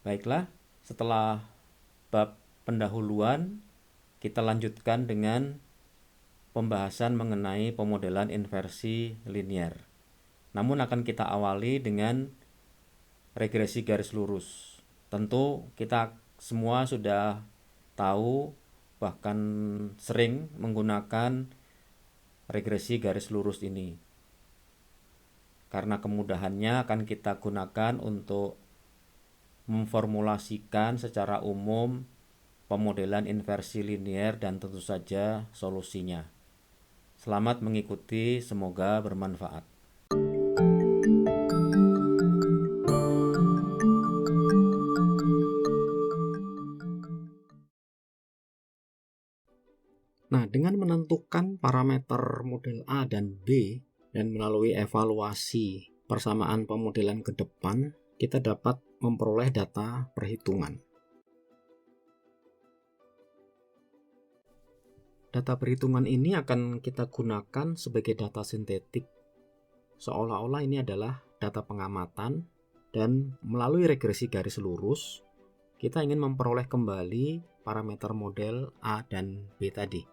Baiklah, setelah bab pendahuluan, kita lanjutkan dengan pembahasan mengenai pemodelan inversi linier. Namun akan kita awali dengan regresi garis lurus. Tentu kita semua sudah tahu, bahkan sering menggunakan regresi garis lurus ini. Karena kemudahannya akan kita gunakan untuk memformulasikan secara umum pemodelan inversi linier dan tentu saja solusinya. Selamat mengikuti, semoga bermanfaat. Nah, dengan menentukan parameter model A dan B dan melalui evaluasi persamaan pemodelan ke depan, kita dapat memperoleh data perhitungan. Data perhitungan ini akan kita gunakan sebagai data sintetik, seolah-olah ini adalah data pengamatan, dan melalui regresi garis lurus, kita ingin memperoleh kembali parameter model A dan B tadi.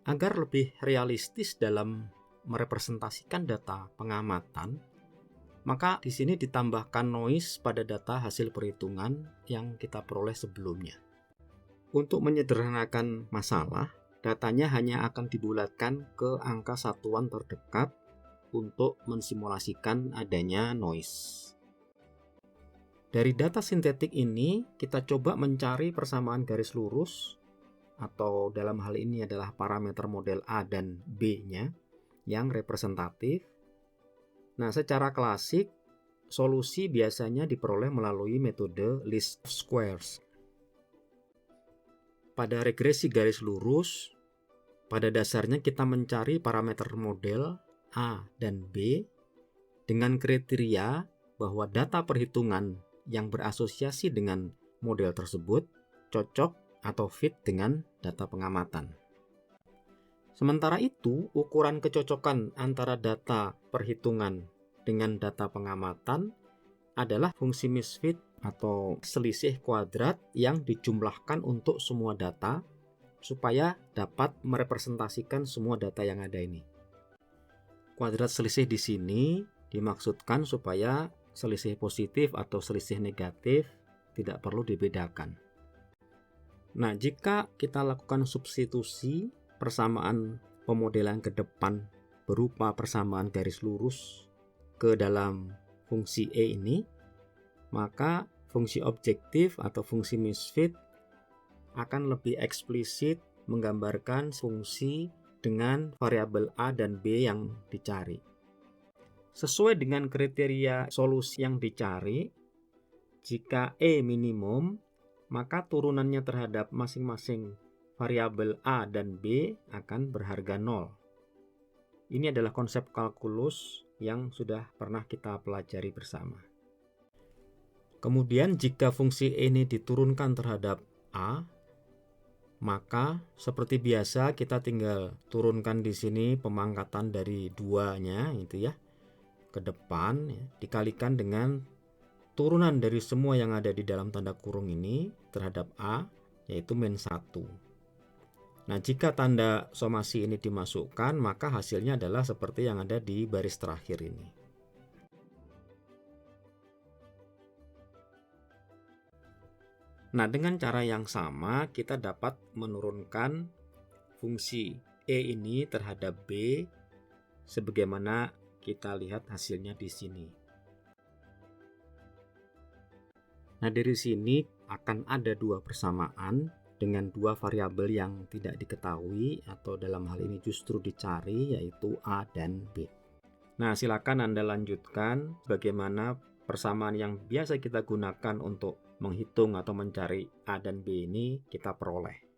Agar lebih realistis dalam merepresentasikan data pengamatan, maka di sini ditambahkan noise pada data hasil perhitungan yang kita peroleh sebelumnya. Untuk menyederhanakan masalah, datanya hanya akan dibulatkan ke angka satuan terdekat untuk mensimulasikan adanya noise. Dari data sintetik ini, kita coba mencari persamaan garis lurus, atau dalam hal ini adalah parameter model A dan B-nya yang representatif. Nah, secara klasik, solusi biasanya diperoleh melalui metode least squares. Pada regresi garis lurus, pada dasarnya kita mencari parameter model A dan B dengan kriteria bahwa data perhitungan yang berasosiasi dengan model tersebut cocok atau fit dengan data pengamatan. Sementara itu, ukuran kecocokan antara data perhitungan dengan data pengamatan adalah fungsi misfit atau selisih kuadrat yang dijumlahkan untuk semua data supaya dapat merepresentasikan semua data yang ada ini. Kuadrat selisih di sini dimaksudkan supaya selisih positif atau selisih negatif tidak perlu dibedakan. Nah, jika kita lakukan substitusi persamaan pemodelan ke depan berupa persamaan garis lurus ke dalam fungsi E ini, maka fungsi objektif atau fungsi misfit akan lebih eksplisit menggambarkan fungsi dengan variabel A dan B yang dicari. Sesuai dengan kriteria solusi yang dicari, jika E minimum, maka turunannya terhadap masing-masing variabel A dan B akan berharga 0. Ini adalah konsep kalkulus yang sudah pernah kita pelajari bersama. Kemudian jika fungsi E ini diturunkan terhadap A, maka seperti biasa kita tinggal turunkan di sini pemangkatan dari 2-nya itu ya ke depan ya, dikalikan dengan turunan dari semua yang ada di dalam tanda kurung ini terhadap A, yaitu min 1. Nah, jika tanda somasi ini dimasukkan, maka hasilnya adalah seperti yang ada di baris terakhir ini. Nah, dengan cara yang sama, kita dapat menurunkan fungsi E ini terhadap B, sebagaimana kita lihat hasilnya di sini. Nah, dari sini akan ada dua persamaan dengan dua variabel yang tidak diketahui atau dalam hal ini justru dicari, yaitu A dan B. Nah, silakan Anda lanjutkan bagaimana persamaan yang biasa kita gunakan untuk menghitung atau mencari A dan B ini kita peroleh.